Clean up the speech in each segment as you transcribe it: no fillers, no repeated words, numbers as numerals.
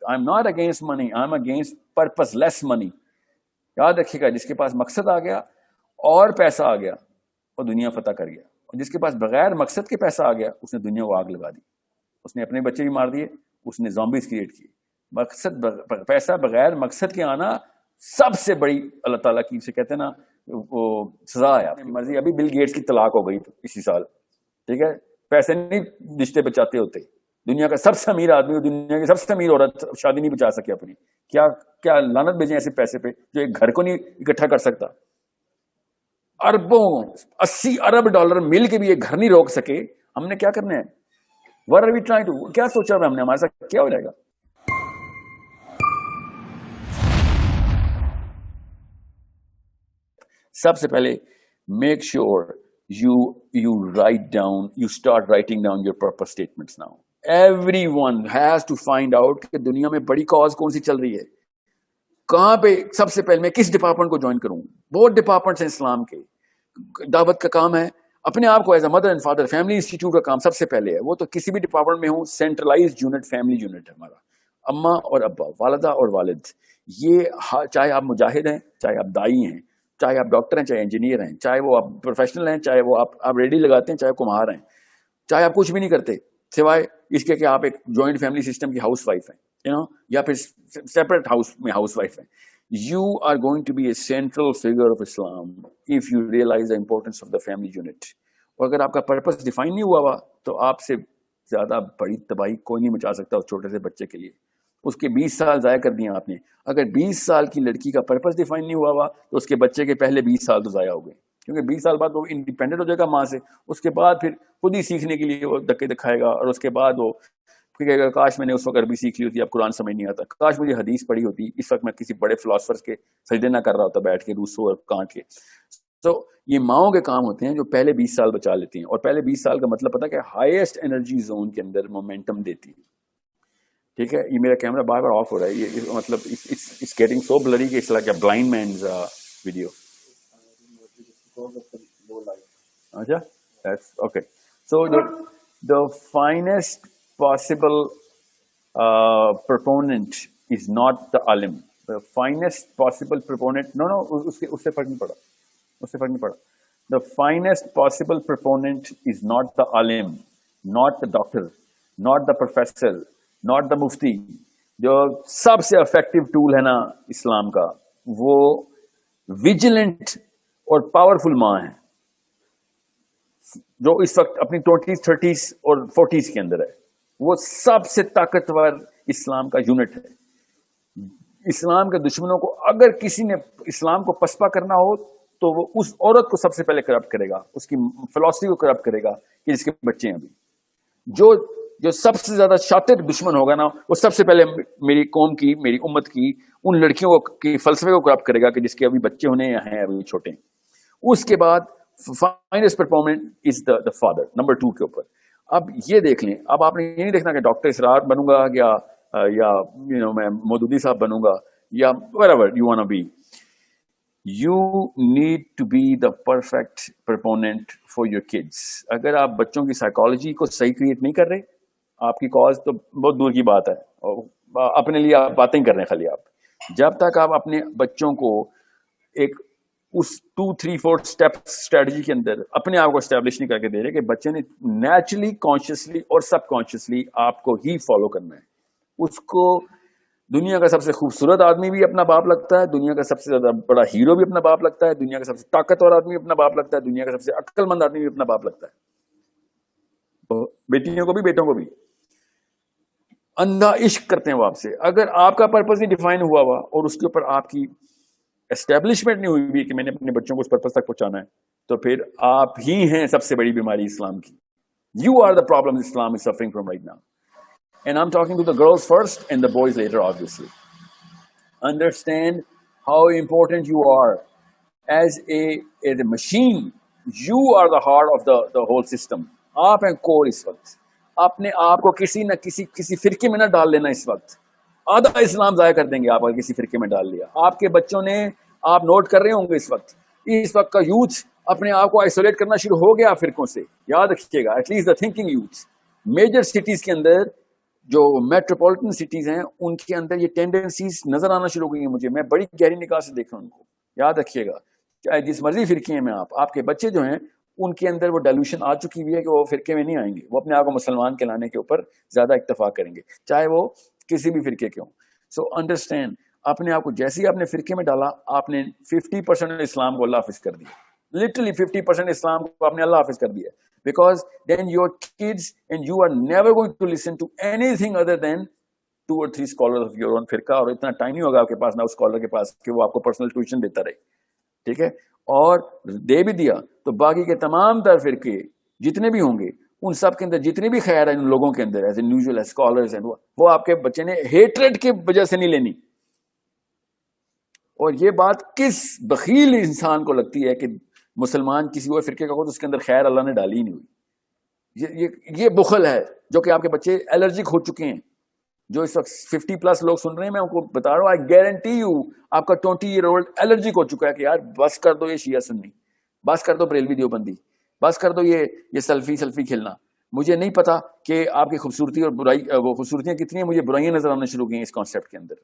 I am not against money, I am against purposeless money. یاد رکھیے گا, جس کے پاس مقصد آ گیا اور پیسہ آ گیا وہ دنیا فتح کر گیا, اور جس کے پاس بغیر مقصد کے پیسہ آ گیا اس نے دنیا کو آگ لگا دی, اس نے اپنے بچے بھی مار دیے, اس نے زومبیز کریٹ کیے. مقصد پیسہ بغیر مقصد کے آنا سب سے بڑی اللہ تعالیٰ کی سے کہتے ہیں نا وہ سزا ہے. آپ کی مرضی. ابھی بل گیٹس کی طلاق ہو گئی اسی سال, ٹھیک ہے, پیسے نہیں رشتے بچاتے ہوتے. دنیا کا سب سے امیر آدمی اور دنیا کی سب سے امیر عورت شادی نہیں بچا سکی اپنی. کیا کیا لعنت بھیجیں ایسے پیسے پہ جو ایک گھر کو نہیں اکٹھا کر سکتا. اربوں 80 ارب ڈالر مل کے بھی ایک گھر نہیں روک سکے. ہم نے کیا کرنا ہے؟ What are we trying to, کیا سوچا ہم نے, ہمارے ساتھ کیا ہو جائے گا؟ سب سے پہلے make sure you write down, you start writing down your purpose statements now. Everyone has to find out کہ دنیا میں بڑی کاز کون سی چل رہی ہے, کہاں پہ. سب سے پہلے میں کس ڈپارٹمنٹ کو جوائن کروں؟ بہت ڈپارٹمنٹس ہیں اسلام کے. دعوت کا کام ہے, اپنے آپ کو as a mother and father, family institute کا کام سب سے پہلے ہے. وہ تو کسی بھی ڈپارٹمنٹ میں ہوں, سینٹرلائزڈ یونٹ فیملی یونٹ ہے ہمارا. اماں اور ابا, والدہ اور والد, یہ چاہے آپ مجاہد ہیں, چاہے آپ دائی ہیں, چاہے آپ ڈاکٹر ہیں, چاہے انجینئر ہیں, چاہے وہ آپ پروفیشنل ہیں, چاہے وہ آپ ریڈی لگاتے ہیں, چاہے کمہار ہیں, چاہے آپ کچھ بھی نہیں کرتے سوائے اس کے کہ آپ ایک جوائنٹ فیملی سسٹم کی ہاؤس وائف ہیں, یا پھر سیپریٹ ہاؤس میں ہاؤس وائف ہیں. You are going to be a central figure of Islam if you realize the importance of the family unit. اور اگر آپ کا پرپس ڈیفائن نہیں ہوا ہوا تو آپ سے زیادہ بڑی تباہی کوئی نہیں مچا سکتا اس چھوٹے سے بچے کے لیے. اس کے 20 سال ضائع کر دیے آپ نے. اگر 20 سال کی لڑکی کا پرپس ڈیفائن نہیں ہوا ہوا تو اس کے بچے کے پہلے 20 سال تو ضائع ہو گئے, کیونکہ 20 سال بعد وہ انڈیپینڈنٹ ہو جائے گا ماں سے. اس کے بعد پھر خود ہی سیکھنے کے لیے وہ دھکے دکھائے گا, اور اس کے بعد وہ کہے گا کاش میں نے اس وقت عربی سیکھ لی ہوتی, اب قرآن سمجھ نہیں آتا, کاش مجھے حدیث پڑھی ہوتی, اس وقت میں کسی بڑے فلاسفرز کے سجدے نہ کر رہا ہوتا بیٹھ کے روسو اور کانٹ کے. تو یہ ماؤں کے کام ہوتے ہیں جو پہلے 20 سال بچا لیتی ہیں, اور پہلے 20 سال کا مطلب پتا کہ ہائیسٹ انرجی زون کے اندر مومنٹم دیتی ہے. ٹھیک ہے, یہ میرا کیمرہ بار بار آف ہو رہا ہے, یہ مطلب اٹس گیٹنگ سو بلری کہ it's like a blind man's video. اچھا, okay. So the finest possible proponent is not the alim. The finest possible proponent, no, اس سے فرق نہیں پڑا, اس سے فرق نہیں پڑا. The finest possible proponent is not the alim, not the doctor, not the professor, not the mufti. جو سب سے افیکٹو ٹول ہے نا اسلام کا, وہ ویجیلنٹ اور پاورفل ماں ہے جو اس وقت اپنی 20s 30s اور 40s کے اندر ہے. وہ سب سے طاقتور اسلام کا یونٹ ہے. اسلام کے دشمنوں کو اگر کسی نے اسلام کو پسپا کرنا ہو تو وہ اس عورت کو سب سے پہلے کرپٹ کرے گا, اس کی فلسفی کو کرپٹ کرے گا کہ جس کے بچے ہیں ابھی. جو سب سے زیادہ شاطر دشمن ہوگا نا, وہ سب سے پہلے میری قوم کی, میری امت کی ان لڑکیوں کی فلسفے کو کرپٹ کرے گا کہ جس کے ابھی بچے ہونے ہیں, ابھی چھوٹے ہیں. اس کے بعد finest performance is the father, number 2 کے اوپر. اب یہ دیکھ لیں, اب آپ نے یہ نہیں دیکھنا کہ ڈاکٹر اسرار بنوں گا یا میں مودودی صاحب بنوں گا یا whatever you want to be. You need to be the perfect proponent for your kids. اگر آپ بچوں کی سائیکالوجی کو صحیح کریٹ نہیں کر رہے, آپ کی کاز تو بہت دور کی بات ہے, اپنے لیے آپ باتیں کر رہے ہیں خالی. آپ جب تک آپ اپنے بچوں کو ایک اس 2-3-4 اسٹیپ اسٹریٹجی کے اندر اپنے آپ کو اسٹیبلش نہیں کر کے دے رہے کہ بچے نے نیچرلی, کانشیسلی اور سب کانشیسلی آپ کو ہی فالو کرنا ہے. اس کو دنیا کا سب سے خوبصورت آدمی بھی اپنا باپ لگتا ہے, دنیا کا سب سے زیادہ بڑا ہیرو بھی اپنا باپ لگتا ہے, دنیا کا سب سے طاقتور آدمی بھی اپنا باپ لگتا ہے, دنیا کا سب سے عقل مند آدمی بھی اپنا باپ لگتا ہے. بیٹیوں کو بھی بیٹوں کو بھی اندھا عشق کرتے ہیں وہ آپ سے. اگر آپ کا پرپز نہیں ڈیفائن ہوا ہوا اور اس کے اوپر آپ کی اسٹیبلشمنٹ نہیں ہوئی بھی کہ میں نے اپنے بچوں کو اس پرپز تک پہنچانا ہے, تو پھر آپ ہی ہیں سب سے بڑی بیماری اسلام کی. You are the problem Islam is suffering from right now. And I'm talking to the girls first and the boys later, obviously. Understand how important you are as a machine. You are the heart of the whole system. آپ ہیں کور اس وقت. اپنے آپ کو کسی فرقے میں نہ ڈال لینا. اس وقت آدھا اسلام ضائع کر دیں گے آپ اگر کسی فرقے میں ڈال لیا. آپ کے بچوں نے, آپ نوٹ کر رہے ہوں گے اس وقت کا یوتھ اپنے آپ کو آئسولیٹ کرنا شروع ہو گیا فرقوں سے. یاد رکھیے گا, at least the thinking youth. Major cities کے اندر جو میٹروپولیٹن سٹیز ہیں ان کے اندر یہ ٹینڈنسیز نظر آنا شروع ہو گئی ہیں مجھے. میں بڑی گہری نگاہ سے دیکھ رہا ہوں ان کو. یاد رکھیے گا چاہے جس مرضی فرقے میں آپ کے بچے جو ہیں ان کے اندر وہ ڈیلوشن آ چکی ہوئی ہے کہ وہ فرقے میں نہیں آئیں گے, وہ اپنے آپ کو مسلمان کہلانے کے اوپر زیادہ اتفاق کریں گے چاہے وہ کسی بھی فرقے کے ہوں. سو انڈرسٹینڈ, اپنے آپ کو جیسے ہی آپ نے فرقے میں ڈالا آپ نے 50% اسلام کو اللہ حافظ کر دیا. لٹرلی 50% اسلام کو آپ نے اللہ حافظ کر دیا. Because then your kids and you are never going to listen to anything other than 2 or 3 scholars of your own فرقہ, اور اتنا ٹائم نہیں ہوگا آپ کے پاس نہ اس اسکالر کے پاس کہ وہ آپ کو پرسنل ٹیوشن دیتا رہے. ٹھیک ہے, اور دے بھی دیا تو باقی کے تمام تر فرقے جتنے بھی ہوں گے ان سب کے اندر جتنے بھی خیر ہے ان لوگوں کے اندر ایز انڈیویجول اسکالرز ہیں وہ آپ کے بچے نے ہیٹریڈ کی وجہ سے نہیں لینی. اور یہ بات کس بخیل انسان کو لگتی ہے کہ مسلمان کسی اور فرقے کا ہو تو اس کے اندر خیر اللہ نے ڈالی ہی نہیں ہوئی. یہ بخل ہے جو کہ آپ کے بچے الرجک ہو چکے ہیں. جو اس وقت 50+ لوگ سن رہے ہیں میں ان کو بتا رہا ہوں, آئی گارنٹی یو آپ کا 20 ایئر اولڈ الرجک ہو چکا ہے کہ یار بس کر دو یہ شیعہ سنی, بس کر دو بریلوی دیوبندی, بس کر دو یہ سلفی کھیلنا. مجھے نہیں پتا کہ آپ کی خوبصورتی اور برائی وہ خوبصورتیاں کتنی ہیں, مجھے برائیاں نظر آنا شروع کی ہیں اس کانسیپٹ کے اندر.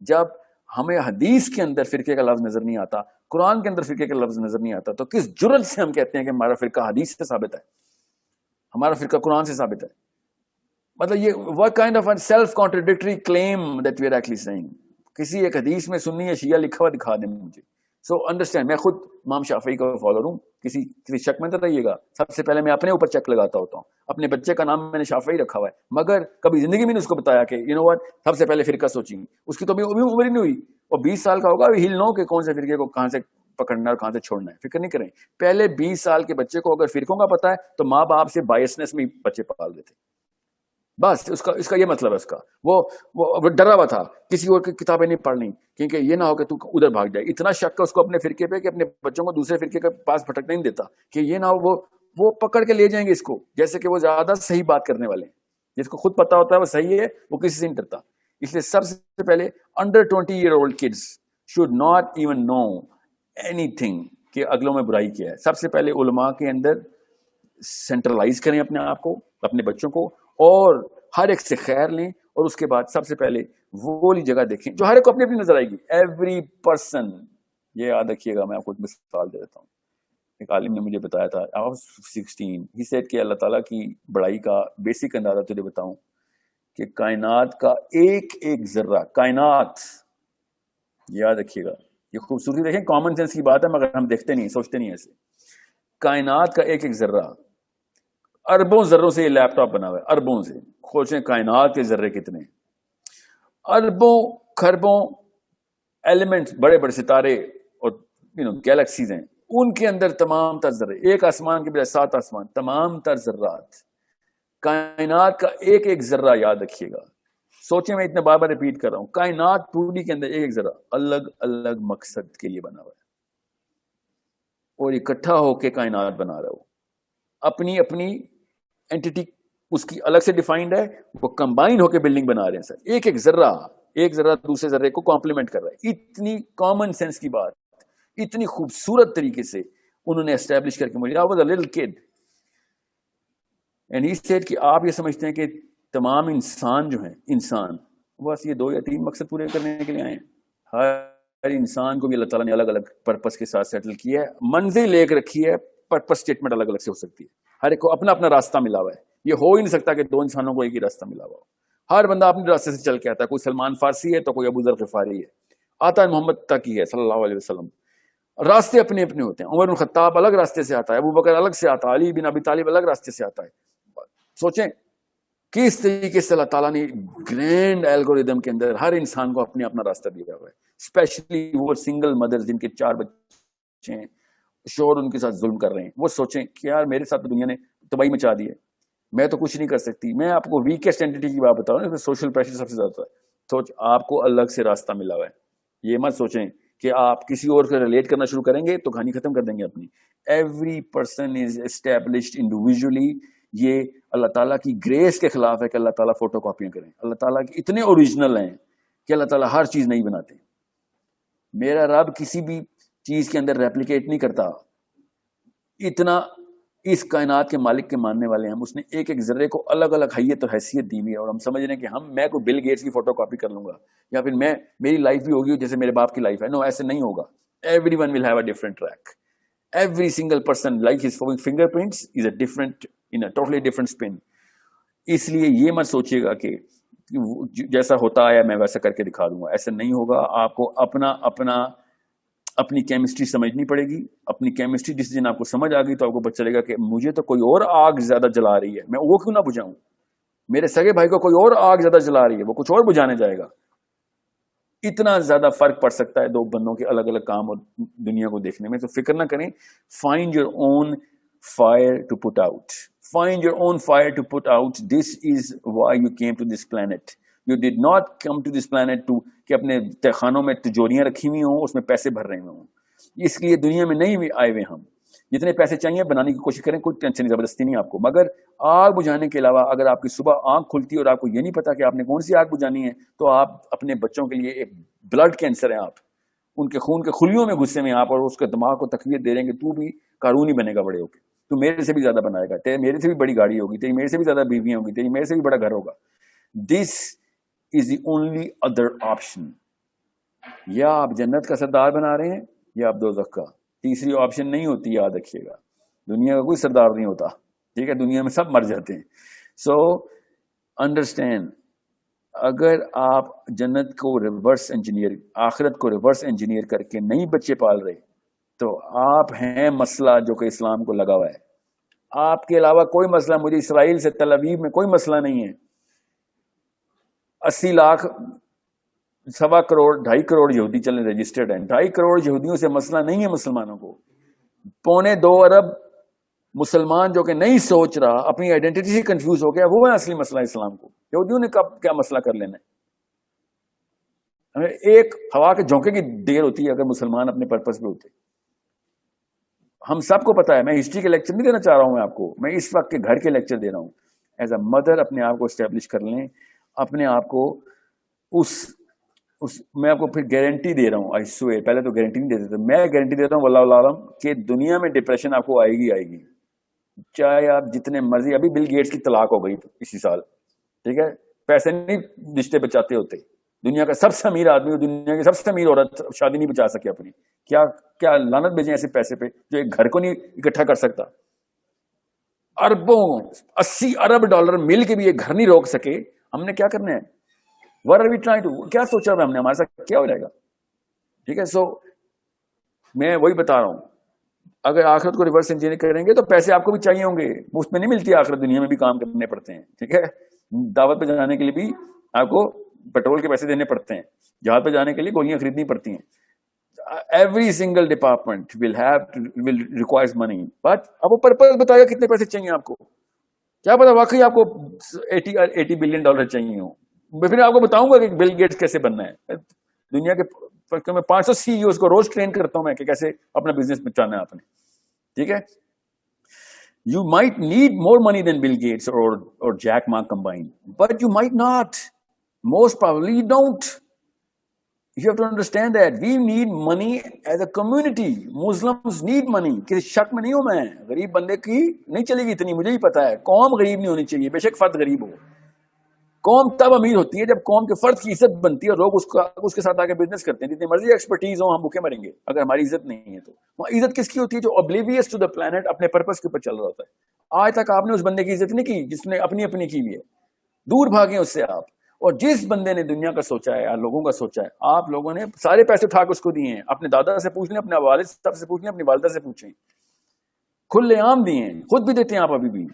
جب ہمیں حدیث کے اندر فرقے کا لفظ نظر نہیں آتا, قرآن کے اندر فرقے کا لفظ نظر نہیں آتا, تو کس جرت سے ہم کہتے ہیں کہ ہمارا فرقہ حدیث سے ثابت ہے, ہمارا فرقہ قرآن سے ثابت ہے؟ مطلب یہ what kind of a self contradictory claim that we are actually saying. کسی ایک حدیث میں سنی یا شیعہ لکھا ہوا دکھا دیں مجھے. سو انڈرسٹینڈ, میں خود امام شافعی کا فالوور ہوں, کسی شک میں تو رہیے گا. سب سے پہلے میں اپنے اوپر چیک لگاتا ہوتا ہوں. اپنے بچے کا نام میں نے شافعی رکھا ہوا ہے, مگر کبھی زندگی میں نے اس کو بتایا کہ یو نو وٹ سب سے پہلے فرقہ سوچیں گے. اس کی تو ابھی عمر ہی نہیں ہوئی, اور 20 سال کا ہوگا, ہیل نو کہ کون سے فرقے کو کہاں سے پکڑنا اور کہاں سے چھوڑنا ہے. فکر نہیں کریں. پہلے 20 سال کے بچے کو اگر فرقوں کا پتا ہے تو ماں باپ سے بائسنس میں بچے پال دیتے. بس اس کا یہ مطلب ہے. اس کا وہ ڈرا ہوا تھا کسی اور کی کتابیں نہیں پڑھنی کیونکہ یہ نہ ہو کہ تو ادھر بھاگ جائے. اتنا شک ہے اس کو اپنے فرقے پہ کہ اپنے بچوں کو دوسرے فرقے کے پاس بھٹکنے نہیں دیتا کہ یہ نہ ہو وہ پکڑ کے لے جائیں گے اس کو, جیسے کہ وہ زیادہ صحیح بات کرنے والے ہیں. جس کو خود پتا ہوتا ہے وہ صحیح ہے, وہ کسی سے نہیں ڈرتا. اس لیے سب سے پہلے under 20 year old kids should not even know anything کہ اگلوں میں برائی کیا ہے. سب سے پہلے علماء کے اندر سینٹرلائز کریں اپنے آپ کو, اپنے بچوں کو, اور ہر ایک سے خیر لیں. اور اس کے بعد سب سے پہلے وہ والی جگہ دیکھیں جو ہر ایک کو اپنی اپنی نظر آئے گی. ایوری پرسن, یہ یاد رکھیے گا, میں آپ کو مثال دے دیتا ہوں. ایک عالم نے مجھے بتایا تھا, I was 16, he said کہ اللہ تعالیٰ کی بڑائی کا بیسک اندازہ تجھے بتاؤں کہ کائنات کا ایک ایک ذرہ, کائنات, یاد رکھیے گا, یہ خوبصورتی دیکھیں, کامن سینس کی بات ہے مگر ہم دیکھتے نہیں, سوچتے نہیں ایسے. کائنات کا ایک ایک ذرہ, اربوں ذروں سے یہ لیپ ٹاپ بنا ہوا ہے, اربوں سے. سوچیں کائنات کے ذرے کتنے, اربوں خربوں ایلیمنٹس, بڑے بڑے ستارے اور گیلیکسیز ہیں, ان کے اندر تمام تر ذرے, ایک آسمان کے بجائے 7 آسمان, تمام تر ذرات, کائنات کا ایک ایک ذرہ. یاد رکھیے گا, سوچیں میں اتنے بار بار ریپیٹ کر رہا ہوں, کائنات پوری کے اندر ایک ایک ذرہ الگ الگ مقصد کے لیے بنا ہوا ہے, اور اکٹھا ہو کے کائنات بنا رہا ہو. اپنی اپنی اینٹیٹی اس کی الگ سے ڈیفائنڈ ہے, وہ کمبائن ہو کے بلڈنگ بنا رہے ہیں سر. ایک ذرہ دوسرے ذرے کو کمپلیمنٹ کر رہا ہے. اتنی کامن سینس کی بات اتنی خوبصورت طریقے سے انہوں نے اسٹیبلش کر کے مجھے, I was a little kid and he said کہ آپ یہ سمجھتے ہیں کہ تمام انسان جو ہیں, انسان بس یہ 2 یا 3 مقصد پورے کرنے کے لیے آئے ہیں. ہر انسان کو بھی اللہ تعالیٰ نے الگ الگ پرپس کے ساتھ سیٹل کیا ہے, منزل ایک رکھی ہے, پرپس اسٹیٹمنٹ الگ الگ سے ہو سکتی ہے. ہر ایک کو اپنا اپنا راستہ ملا ہوا ہے. یہ ہو ہی نہیں سکتا کہ 2 انسانوں کو ایک ہی راستہ ملا ہوا ہو. ہر بندہ اپنے راستے سے چل کے آتا ہے. کوئی سلمان فارسی ہے تو کوئی ابو ذر غفاری ہے, آتا ہے محمد تک ہی ہے صلی اللہ علیہ وسلم. راستے اپنے اپنے ہوتے ہیں. عمر بن خطاب الگ راستے سے آتا ہے, ابو بکر الگ سے آتا ہے, علی بن ابی طالب الگ راستے سے آتا ہے. سوچیں کس طریقے سے اللہ تعالیٰ نے گرینڈ الگوریدم کے اندر ہر انسان کو اپنے اپنا راستہ دیا ہوا ہے. اسپیشلی وہ سنگل مدر جن کے 4 بچے ہیں, شوہر ان کے ساتھ ظلم کر رہے ہیں. وہ سوچیں کہ یار میرے ساتھ دنیا نے تباہی مچا دی ہے, میں تو کچھ نہیں کر سکتی. میں آپ کو ویکسٹ اینٹی کی بات بتاؤں, سوشل پریشر سب سے زیادہ ہے. سوچ آپ کو الگ سے راستہ ملا ہوا ہے. یہ مت سوچیں کہ آپ کسی اور سے ریلیٹ کرنا شروع کریں گے تو کہانی ختم کر دیں گے اپنی. Every person is established individually. یہ اللہ تعالیٰ کی گریس کے خلاف ہے کہ اللہ تعالیٰ فوٹو کاپیاں کریں. اللہ تعالیٰ کی اتنے اوریجنل ہیں کہ اللہ تعالیٰ ہر چیز نہیں بناتے. میرا رب کسی بھی چیز کے اندر ریپلیکیٹ نہیں کرتا. اتنا اس کائنات کے مالک کے ماننے والے ہیں ہم. اس نے ایک ایک ذرے کو الگ الگ حیت اور حیثیت دی ہوئی ہے, اور ہم سمجھ رہے ہیں کہ میں کوئی بل گیٹس کی فوٹو کاپی کر لوں گا, یا پھر میری لائف بھی ہوگی جیسے میرے باپ کی لائف ہے. نو, ایسے نہیں ہوگا. Every one will have a different track. Every single person like his fingerprints is a different in a totally different spin. اس لیے یہ مت سوچیے گا کہ جیسا ہوتا آیا میں ویسا کر کے دکھا دوں گا. ایسا نہیں ہوگا. آپ کو اپنی کیمسٹری سمجھنی پڑے گی. اپنی کیمسٹری جس دن آپ کو سمجھ آ گئی تو آپ کو پتہ چلے گا کہ مجھے تو کوئی اور آگ زیادہ جلا رہی ہے, میں وہ کیوں نہ بجھاؤں. میرے سگے بھائی کو کوئی اور آگ زیادہ جلا رہی ہے, وہ کچھ اور بجھانے جائے گا. اتنا زیادہ فرق پڑ سکتا ہے دو بندوں کے الگ الگ کام اور دنیا کو دیکھنے میں. تو فکر نہ کریں. Find your own fire to put out. Find your own fire to put out. This is why you came to this planet. You did not come to this planet to کہ اپنے تہخانوں میں تجوریاں رکھی ہوئی ہوں, اس میں پیسے بھر رہے ہوں. اس لیے دنیا میں نہیں آئے ہوئے ہم. جتنے پیسے چاہیے بنانے کی کوشش کریں, کوئی ٹینشن نہیں, زبردستی نہیں آپ کو. مگر آگ بجھانے کے علاوہ اگر آپ کی صبح آنکھ کھلتی ہے اور آپ کو یہ نہیں پتا کہ آپ نے کون سی آگ بجھانی ہے, تو آپ اپنے بچوں کے لیے ایک بلڈ کینسر ہیں. آپ ان کے خون کے خلیوں میں غصے میں آپ, اور اس کے دماغ کو تقویت دے رہے ہیں کہ تو بھی قارون ہی بنے گا بڑے ہو کے, تو میرے سے بھی زیادہ بنائے گا, تیرے میرے سے بھی بڑی گاڑی ہوگی, تیری میرے سے بھی زیادہ بیویاں ہوگی, تیری میرے سے بھی بڑا گھر ہوگا. دس از دی اونلی ادر آپشن. یا آپ جنت کا سردار بنا رہے ہیں یا آپ دوزخ کا. تیسری آپشن نہیں ہوتی, یاد رکھیے گا. دنیا کا کوئی سردار نہیں ہوتا, ٹھیک ہے. دنیا میں سب مر جاتے ہیں. سو انڈرسٹینڈ, اگر آپ جنت کو ریورس انجینئر, آخرت کو ریورس انجینئر کر کے نہیں بچے پال رہے, تو آپ ہیں مسئلہ جو کہ اسلام کو لگا ہوا ہے. آپ کے علاوہ کوئی مسئلہ, مجھے اسرائیل سے تل ابیب میں کوئی مسئلہ نہیں ہے. 80 لاکھ 1.25 کروڑ 2.5 کروڑ یہودی چلے رجسٹرڈ ہیں. 2.5 کروڑ یہودیوں سے مسئلہ نہیں ہے مسلمانوں کو. 2.25 ارب مسلمان جو کہ نہیں سوچ رہا, اپنی آئیڈینٹی سے کنفیوز ہو گیا, وہ ہے اصلی مسئلہ اسلام کو. یہودیوں نے کب کیا مسئلہ کر لینا ہے. ایک ہوا کے جھونکے کی دیر ہوتی ہے اگر مسلمان اپنے پرپس پہ ہوتے. ہم سب کو پتا ہے. میں ہسٹری کے لیکچر نہیں دینا چاہ رہا ہوں آپ کو, میں اس وقت کے گھر کے لیکچر دے رہا ہوں. ایز اے مدر اپنے آپ کو اسٹیبلش کر لیں, اپنے آپ کو میں آپ کو پھر گارنٹی دے رہا ہوں. آئی سوئر, پہلے تو گارنٹی نہیں دیتے تھے, میں گارنٹی دیتا ہوں واللہ عالم کہ دنیا میں ڈپریشن آپ کو آئے گی. چاہے آپ جتنے مرضی, ابھی بل گیٹس کی طلاق ہو گئی اسی سال, ٹھیک ہے. پیسے نہیں رشتے بچاتے ہوتے. دنیا کا سب سے امیر آدمی, دنیا کی سب سے امیر عورت شادی نہیں بچا سکے اپنی. کیا لعنت بھیجیں ایسے پیسے پہ جو ایک گھر کو نہیں اکٹھا کر سکتا. اربوں 80 ارب ڈالر مل کے بھی ایک گھر نہیں روک سکے. ہم نے کیا کرنا ہے؟ What are we trying to, کیا سوچا ہوا ہم نے, ہمارے ساتھ کیا ہو جائے گا. ٹھیک ہے. سو میں وہی بتا رہا ہوں, اگر آخرت کو ریورس انجینئر کریں گے تو پیسے آپ کو بھی چاہیے ہوں گے. مفت میں نہیں ملتی آخرت, دنیا میں بھی کام کرنے پڑتے ہیں. ٹھیک ہے. دعوت پہ جانے کے لیے بھی آپ کو پیٹرول کے پیسے دینے پڑتے ہیں. جہاز پہ جانے کے لیے گولیاں خریدنی پڑتی ہیں. Every single department will requires money. But اب وہ پرپز بتایا کتنے پیسے چاہیے آپ کو. کیا پتا واقعی آپ کو 80 بلین ڈالر چاہیے ہوں. پھر آپ کو بتاؤں گا کہ بل گیٹس کیسے بننا ہے. دنیا کے میں 500 CEOs کو روز ٹرین کرتا ہوں میں کہ کیسے اپنا بزنس بچانا ہے آپ نے. ٹھیک ہے. You might need more money than Bill Gates or Jack Ma combined, but you might not. Most probably you don't. You have to understand that we need money as a community. Muslims need money. کسی شک میں نہیں ہوں میں. غریب بندے کی نہیں چلے گی اتنی, مجھے ہی پتا ہے. قوم غریب نہیں ہونی چاہیے, بے شک فرد غریب ہو. قوم تب امیر ہوتی ہے جب قوم کے فرد کی عزت بنتی ہے اور لوگ اس کے ساتھ آگے بزنس کرتے ہیں. جتنی مرضی ایکسپرٹیز ہو, ہم بھوکے مریں گے اگر ہماری عزت نہیں ہے. تو عزت کس کی ہوتی ہے؟ جو oblivious to the planet, اپنے پرپس کے اوپر چل رہا ہوتا ہے. آج تک آپ نے اس بندے کی عزت نہیں کی جس نے اپنی کی بھی ہے. دور بھاگیں اس سے آپ. اور جس بندے نے دنیا کا سوچا ہے, لوگوں کا سوچا ہے, آپ لوگوں نے سارے پیسے اٹھا کے اس کو دیے ہیں. اپنے دادا سے پوچھ لیں, اپنے والد صاحب سے پوچھ لیں, اپنی والدہ سے پوچھیں. کھلے عام دیے ہیں. خود بھی دیتے ہیں آپ ابھی بھی.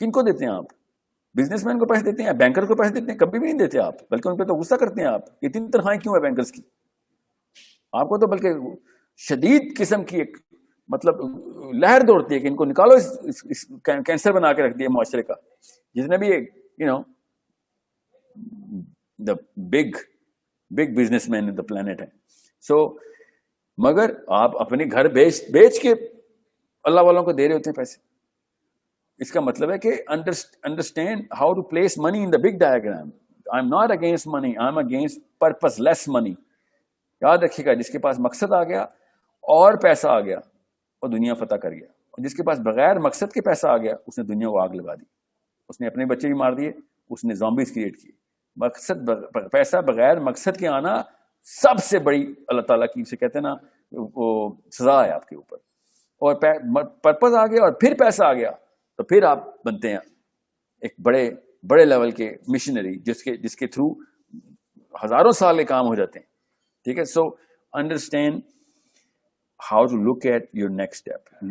کن کو دیتے ہیں آپ؟ بزنس مین کو پیسے دیتے ہیں, بینکر کو پیسے دیتے ہیں؟ کبھی بھی نہیں دیتے آپ, بلکہ ان پہ تو غصہ کرتے ہیں آپ. اتنی تنخواہیں کیوں ہے بینکرز کی؟ آپ کو تو بلکہ شدید قسم کی ایک مطلب لہر دوڑتی ہے کہ ان کو نکالو, اس کینسر بنا کے رکھ دیا معاشرے کا. جتنے بھی the big business men in the planet ہیں. So مگر آپ اپنے گھر بیچ کے اللہ والوں کو دے رہے ہوتے ہیں پیسے. اس کا مطلب ہے کہ understand how to place money in the big diagram. I'm not against money, I'm against purposeless money. یاد رکھیے گا, جس کے پاس مقصد آ گیا اور پیسہ آ گیا اور دنیا فتح کر گیا. جس کے پاس بغیر مقصد کے پیسہ آ گیا اس نے دنیا کو آگ لگا دی, اس نے اپنے بچے بھی مار دیے, اس نے زومبیز کریٹ کیے. مقصد پیسہ بغیر مقصد کے آنا سب سے بڑی اللہ تعالیٰ کی سے کہتے ہیں نا وہ سزا ہے آپ کے اوپر. اور پرپز آ گیا اور پھر پیسہ آ گیا تو پھر آپ بنتے ہیں ایک بڑے لیول کے مشنری جس کے تھرو ہزاروں سال کے کام ہو جاتے ہیں. ٹھیک ہے, so understand how to look at your next step.